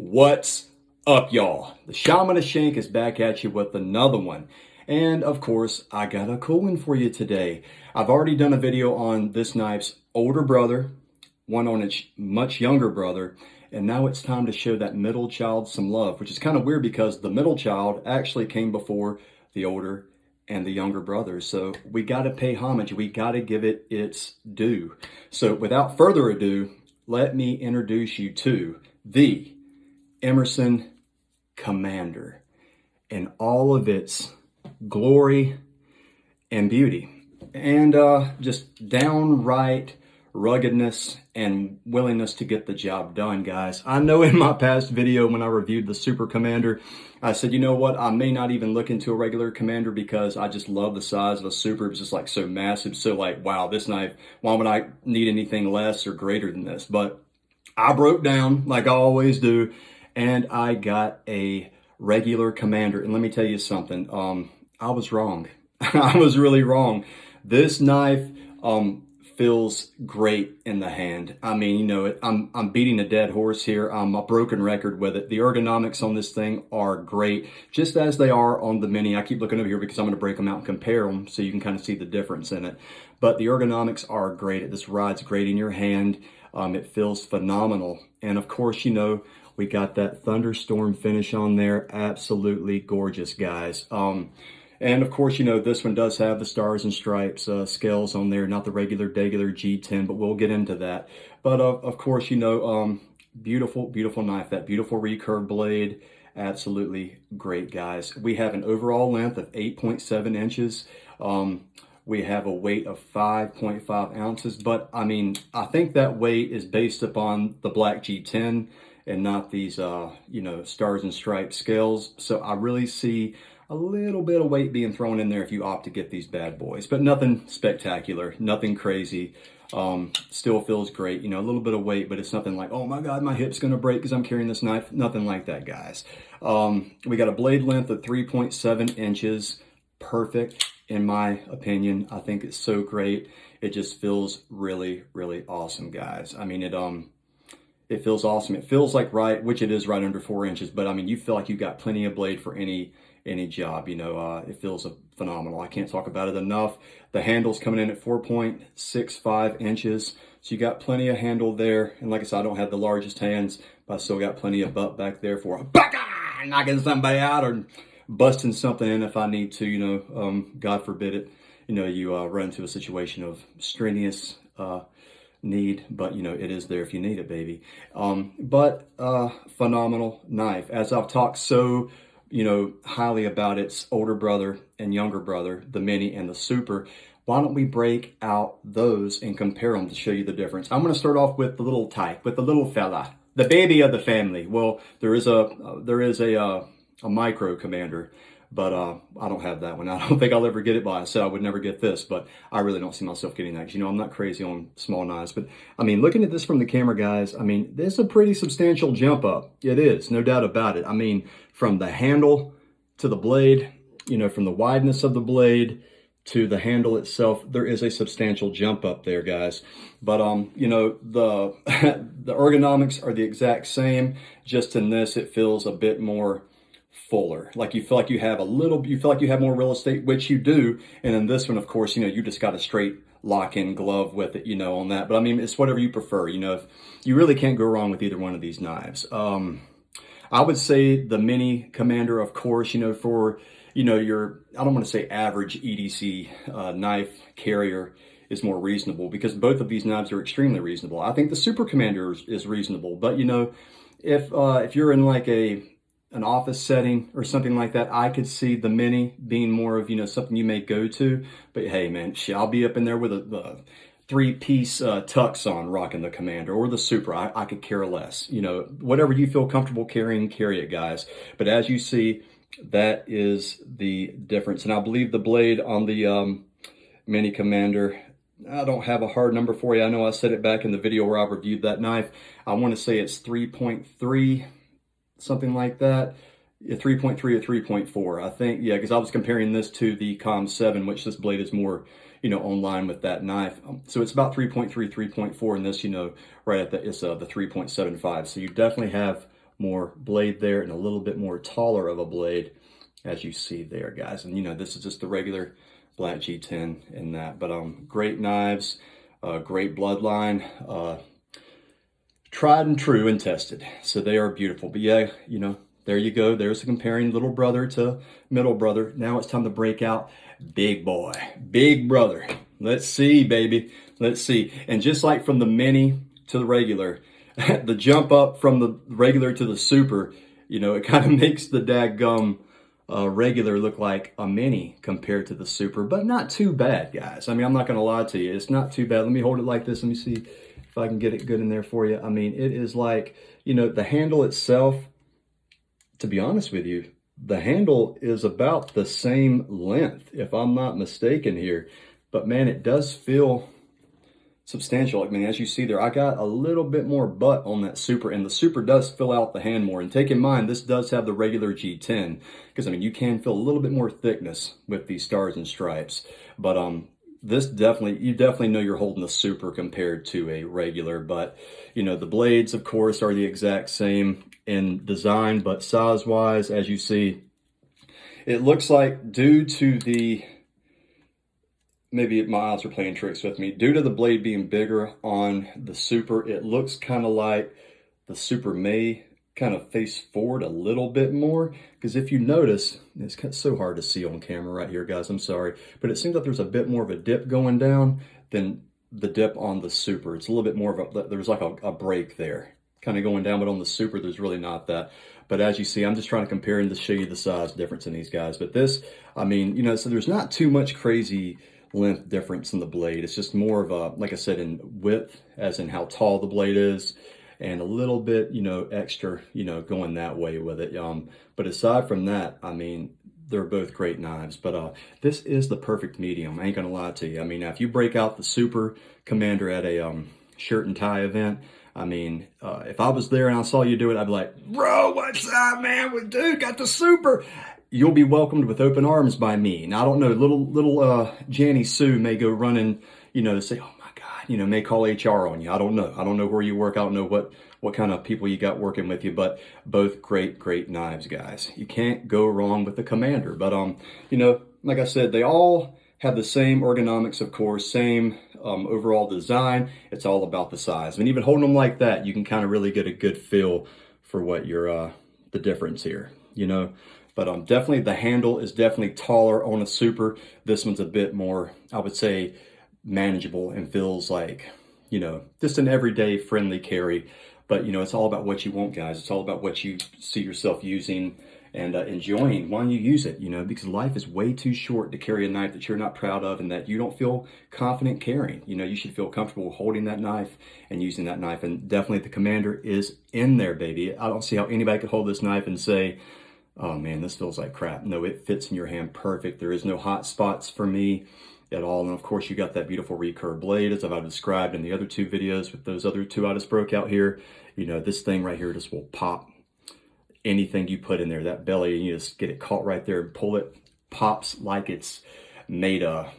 What's up, y'all? The Shaman of Shank is back at you with another one. And of course, I got a cool one for you today. I've already done a video on this knife's older brother, one on its much younger brother, and now it's time to show that middle child some love, which is kind of weird because the middle child actually came before the older and the younger brother. So we got to pay homage. We got to give it its due. So without further ado, let me introduce you to the EMERSON Commander in all of its glory and beauty, and just downright ruggedness and willingness to get the job done, guys. I know in my past video when I reviewed the Super Commander, I said, you know what, I may not even look into a regular Commander because I just love the size of a Super. It was just like so massive, so like, wow, this knife, why would I need anything less or greater than this? But I broke down like I always do, and I got a regular Commander. And let me tell you something, I was wrong. I was really wrong. This knife feels great in the hand. I mean, you know, I'm beating a dead horse here. I'm a broken record with it. The ergonomics on this thing are great, just as they are on the Mini. I keep looking over here because I'm going to break them out and compare them so you can kind of see the difference in it. But the ergonomics are great. This rides great in your hand. It feels phenomenal. And of course, you know, we got that thunderstorm finish on there. Absolutely gorgeous, guys. And of course, you know, this one does have the stars and stripes scales on there, not the regular G10, but we'll get into that. But of course, you know, beautiful, beautiful knife, that beautiful recurve blade. Absolutely great, guys. We have an overall length of 8.7 inches. We have a weight of 5.5 ounces, but I mean, I think that weight is based upon the black G10 and not these, you know, stars and stripes scales. So I really see a little bit of weight being thrown in there if you opt to get these bad boys, but nothing spectacular, nothing crazy. Still feels great, you know, a little bit of weight, but it's nothing like, oh my God, my hip's gonna break because I'm carrying this knife. Nothing like that, guys. We got a blade length of 3.7 inches, perfect in my opinion. I think it's so great. It just feels really, really awesome, guys. I mean, it feels awesome. It feels like right, which it is right under 4 inches, but I mean, you feel like you've got plenty of blade for any job, you know. It feels phenomenal. I can't talk about it enough. The handle's coming in at 4.65 inches, so you got plenty of handle there. And like I said, I don't have the largest hands, but I still got plenty of butt back there for knocking somebody out or busting something in if I need to, you know. God forbid it, you know, you run into a situation of strenuous need, but you know, it is there if you need it, baby. But phenomenal knife. As I've talked so, you know, highly about its older brother and younger brother, the Mini and the Super, why don't we break out those and compare them to show you the difference? I'm going to start off with the little type, with the little fella, the baby of the family. Well, there is a micro Commander, but I don't have that one. I don't think I'll ever get it, but I said I would never get this, but I really don't see myself getting that. You know, I'm not crazy on small knives, but I mean, looking at this from the camera, guys, I mean, this is a pretty substantial jump up. It is, no doubt about it. I mean, from the handle to the blade, you know, from the wideness of the blade to the handle itself, there is a substantial jump up there, guys. But you know, the the ergonomics are the exact same. Just in this, it feels a bit more fuller, like you feel like you have you feel like you have more real estate, which you do. And in this one, of course, you know, you just got a straight lock-in glove with it, you know, on that. But I mean, it's whatever you prefer, you know. If you really can't go wrong with either one of these knives. I would say the Mini Commander, of course, you know, for, you know, your, I don't want to say average EDC knife carrier is more reasonable, because both of these knives are extremely reasonable. I think the Super Commander is reasonable, but you know, if you're in like an office setting or something like that, I could see the Mini being more of, you know, something you may go to. But hey, man, I'll be up in there with a three-piece tux on, rocking the Commander or the Super. I could care less. You know, whatever you feel comfortable carrying, carry it, guys. But as you see, that is the difference. And I believe the blade on the Mini Commander, I don't have a hard number for you. I know I said it back in the video where I reviewed that knife. I want to say it's 3.3, something like that. 3.3 or 3.4, I think. Yeah, because I was comparing this to the Com 7, which this blade is more, you know, on line with that knife. So it's about 3.3, 3.4, and this, you know, right at the, it's the 3.75. So you definitely have more blade there and a little bit more taller of a blade, as you see there, guys. And you know, this is just the regular black G10 in that. But great knives, great bloodline, tried and true and tested. So they are beautiful. But yeah, you know, there you go. There's comparing little brother to middle brother. Now it's time to break out big boy, big brother. Let's see, baby. Let's see. And just like from the mini to the regular, the jump up from the regular to the super, you know, it kind of makes the dadgum regular look like a mini compared to the super, but not too bad, guys. I mean, I'm not going to lie to you. It's not too bad. Let me hold it like this. Let me see if I can get it good in there for you. I mean, it is like, you know, the handle itself, to be honest with you, the handle is about the same length, if I'm not mistaken here. But man, it does feel substantial. I mean, as you see there, I got a little bit more butt on that super, and the super does fill out the hand more. And take in mind, this does have the regular G10, because I mean, you can feel a little bit more thickness with these stars and stripes. But this definitely, you definitely know you're holding the super compared to a regular. But you know, the blades, of course, are the exact same in design, but size-wise, as you see, it looks like due to the, maybe my eyes are playing tricks with me, due to the blade being bigger on the super, it looks kind of like the super may kind of face forward a little bit more. Because if you notice, it's so hard to see on camera right here, guys, I'm sorry, but it seems like there's a bit more of a dip going down than the dip on the super. It's a little bit more of a, there's like a break there kind of going down, but on the super there's really not that. But as you see, I'm just trying to compare and to show you the size difference in these guys. But this, I mean, you know, so there's not too much crazy length difference in the blade. It's just more of a, like I said, in width, as in how tall the blade is, and a little bit, you know, extra, you know, going that way with it. But aside from that, I mean, they're both great knives. But this is the perfect medium. I ain't gonna lie to you. I mean, now if you break out the Super Commander at a shirt and tie event, I mean, if I was there and I saw you do it, I'd be like, bro, what's up, man? Well, dude, got the super. You'll be welcomed with open arms by me. Now, I don't know, little Janny Sue may go running, you know, to say, oh my God, you know, may call HR on you. I don't know. I don't know where you work. I don't know what kind of people you got working with you, but both great knives, guys. You can't go wrong with the Commander. But, you know, like I said, they all have the same ergonomics, of course, same overall design. It's all about the size. And even holding them like that, you can kind of really get a good feel for what your the difference here, you know. But definitely the handle is definitely taller on a super. This one's a bit more, I would say, manageable and feels like, you know, just an everyday friendly carry. But, you know, it's all about what you want, guys. It's all about what you see yourself using and enjoying when you use it, you know, because life is way too short to carry a knife that you're not proud of and that you don't feel confident carrying. You know, you should feel comfortable holding that knife and using that knife. And definitely the Commander is in there, baby. I don't see how anybody could hold this knife and say, oh man, this feels like crap. No, it fits in your hand perfect. There is no hot spots for me at all. And of course, you got that beautiful recurve blade, as I've described in the other two videos with those other two I just broke out here. You know, this thing right here just will pop anything you put in there, that belly, and you just get it caught right there and pull it, pops like it's made of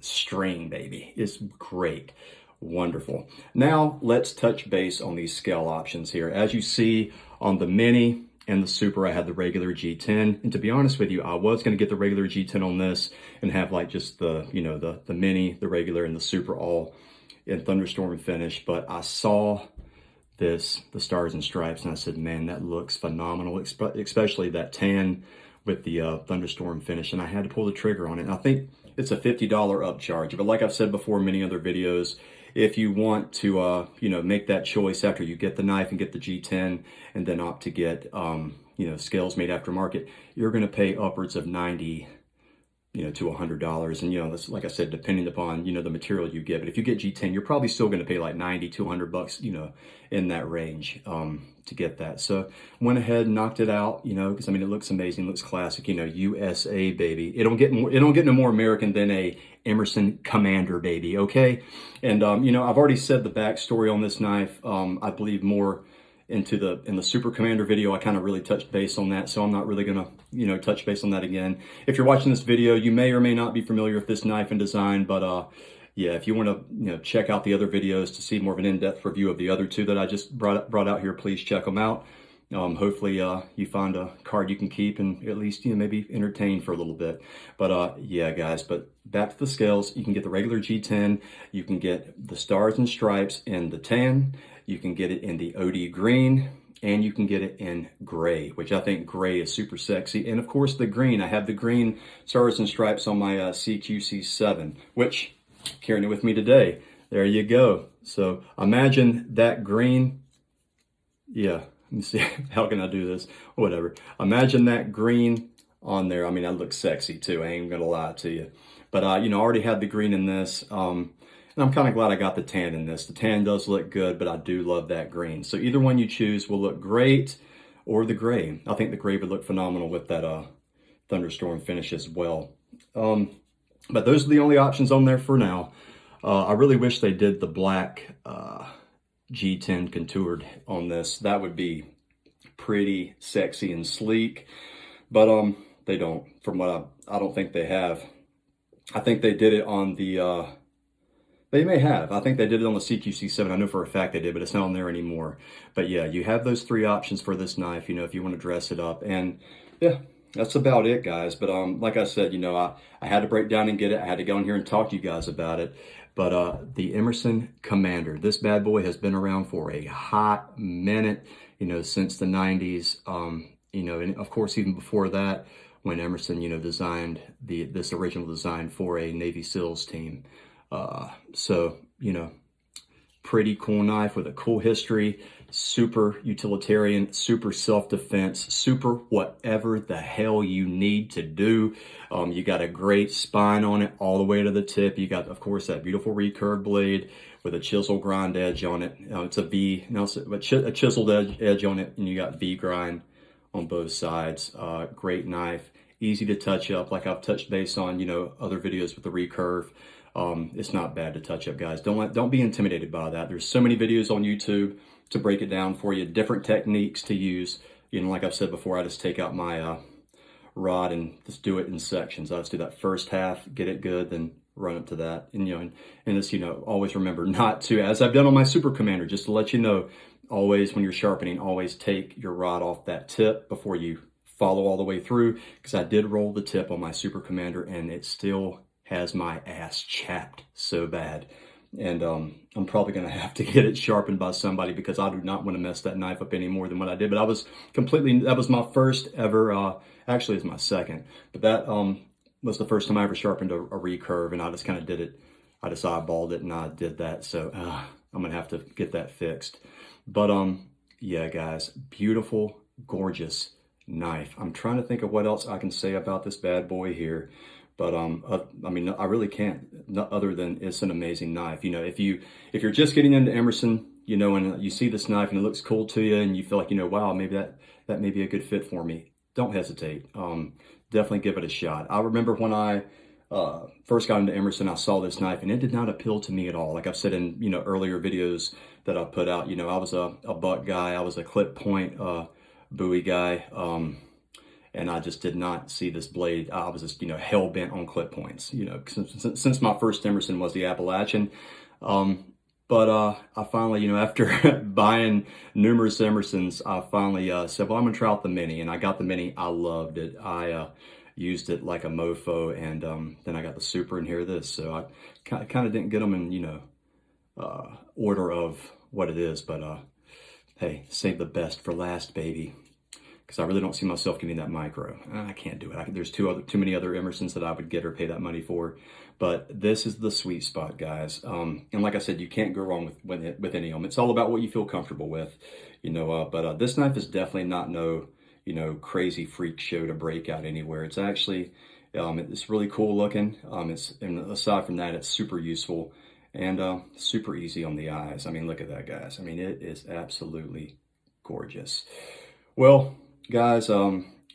string, baby. It's great. Wonderful. Now let's touch base on these scale options here. As you see on the Mini and the Super, I had the regular G10. And to be honest with you, I was going to get the regular G10 on this and have like just the, you know, the Mini, the regular, and the Super all in Thunderstorm finish. But I saw this, the Stars and Stripes, and I said, man, that looks phenomenal, especially that tan with the Thunderstorm finish. And I had to pull the trigger on it. And I think it's a $50 upcharge. But like I've said before in many other videos, if you want to, you know, make that choice after you get the knife and get the G10 and then opt to get, you know, scales made aftermarket, you're going to pay upwards of $90, you know, to $100. And, you know, that's, like I said, depending upon, you know, the material you get. But if you get G10, you're probably still going to pay like 90 to $100, you know, in that range to get that. So went ahead and knocked it out, you know, because I mean, it looks amazing, looks classic, you know, USA, baby. It don't get no more American than a EMERSON Commander, baby. Okay. And, you know, I've already said the backstory on this knife. I believe more into in the Super Commander video, I kind of really touched base on that, so I'm not really gonna, you know, touch base on that again. If you're watching this video, you may or may not be familiar with this knife and design, but yeah, if you want to, you know, check out the other videos to see more of an in-depth review of the other two that I just brought out here, please check them out. Hopefully you find a card you can keep and at least, maybe entertain for a little bit. But yeah, guys, but back to the scales. You can get the regular G10. You can get the stars and stripes in the tan. You can get it in the OD green. And you can get it in gray, which I think gray is super sexy. And of course the green, I have the green stars and stripes on my CQC7, which carrying it with me today. There you go. So imagine that green. Yeah, let me see. How can I do this? Whatever. Imagine that green on there. I mean, that looks sexy too. I ain't gonna lie to you. But I already had the green in this. And I'm kind of glad I got the tan in this. The tan does look good, but I do love that green. So either one you choose will look great, or the gray. I think the gray would look phenomenal with that thunderstorm finish as well. But those are the only options on there for now. I really wish they did the black G10 contoured on this. That would be pretty sexy and sleek. But they don't. From what I don't think they have. I think they did it on the they may have. I think they did it on the CQC7. I know for a fact they did, but it's not on there anymore. But yeah, you have those 3 options for this knife, if you want to dress it up. And yeah, that's about it, guys. But like I said, I had to break down and get it. I had to go in here and talk to you guys about it. But the Emerson Commander, this bad boy has been around for a hot minute, since the 90s. And of course, even before that, when Emerson, designed this original design for a Navy SEALs team. So, pretty cool knife with a cool history, super utilitarian, super self-defense, super whatever the hell you need to do. You got a great spine on it all the way to the tip. You got, of course, that beautiful recurved blade with a chisel grind edge on it. It's a V, a chiseled edge on it, and you got V grind on both sides. Great knife, easy to touch up, like I've touched base on, other videos with the recurve. It's not bad to touch up, guys. Don't be intimidated by that. There's so many videos on YouTube to break it down for you, different techniques to use. Like I've said before, I just take out my rod and just do it in sections. I just do that first half, get it good, then run up to that. And just, always remember not to, as I've done on my Super Commander, just to let you know, always when you're sharpening, always take your rod off that tip before you follow all the way through, because I did roll the tip on my Super Commander and it still has my ass chapped so bad. And I'm probably going to have to get it sharpened by somebody, because I do not want to mess that knife up any more than what I did. But that was my first ever, actually it's my second, but that was the first time I ever sharpened a recurve, and I just kind of did it. I just eyeballed it and I did that. So I'm going to have to get that fixed. But yeah, guys, beautiful, gorgeous knife. I'm trying to think of what else I can say about this bad boy here. But I mean, I really can't, other than it's an amazing knife. If you're just getting into Emerson, and you see this knife and it looks cool to you, and you feel like, wow, maybe that may be a good fit for me, don't hesitate. Definitely give it a shot. I remember when I first got into Emerson, I saw this knife and it did not appeal to me at all. Like I've said in earlier videos that I put out, I was a buck guy, I was a clip point Bowie guy. And I just did not see this blade. I was just, hell bent on clip points, since my first Emerson was the Appalachian. But I finally, after buying numerous Emersons, I finally said, well, I'm gonna try out the Mini. And I got the Mini. I loved it. I used it like a mofo. And then I got the Super, and here it is. So I kind of didn't get them in, order of what it is. But hey, save the best for last, baby. Because I really don't see myself getting that micro. I can't do it. There's too many other Emersons that I would get or pay that money for. But this is the sweet spot, guys. And like I said, you can't go wrong with any of them. It's all about what you feel comfortable with, But this knife is definitely not no, crazy freak show to break out anywhere. It's actually, it's really cool looking. And aside from that, it's super useful and super easy on the eyes. I mean, look at that, guys. I mean, it is absolutely gorgeous. Well, guys,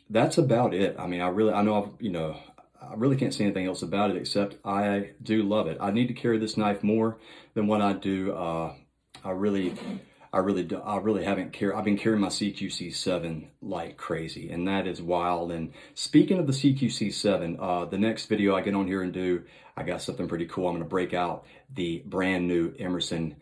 that's about it. I mean, I really can't say anything else about it, except I do love it. I need to carry this knife more than what I do. I really haven't carried. I've been carrying my CQC7 like crazy, and that is wild. And speaking of the CQC7, the next video I get on here and do, I got something pretty cool. I'm going to break out the brand new Emerson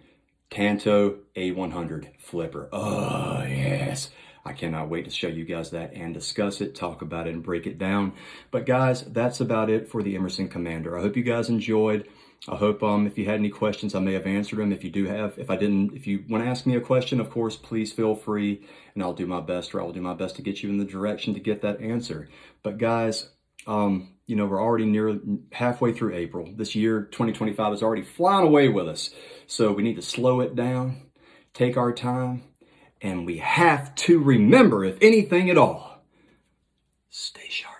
Tanto A100 flipper. Oh yes. I cannot wait to show you guys that and discuss it, talk about it, and break it down. But guys, that's about it for the Emerson Commander. I hope you guys enjoyed. I hope if you had any questions, I may have answered them. If you do have, if I didn't, if you want to ask me a question, of course, please feel free, and I'll do my best, or I'll do my best to get you in the direction to get that answer. But guys, you know, we're already near halfway through April. This year, 2025, is already flying away with us. So we need to slow it down, take our time, and we have to remember, if anything at all, stay sharp.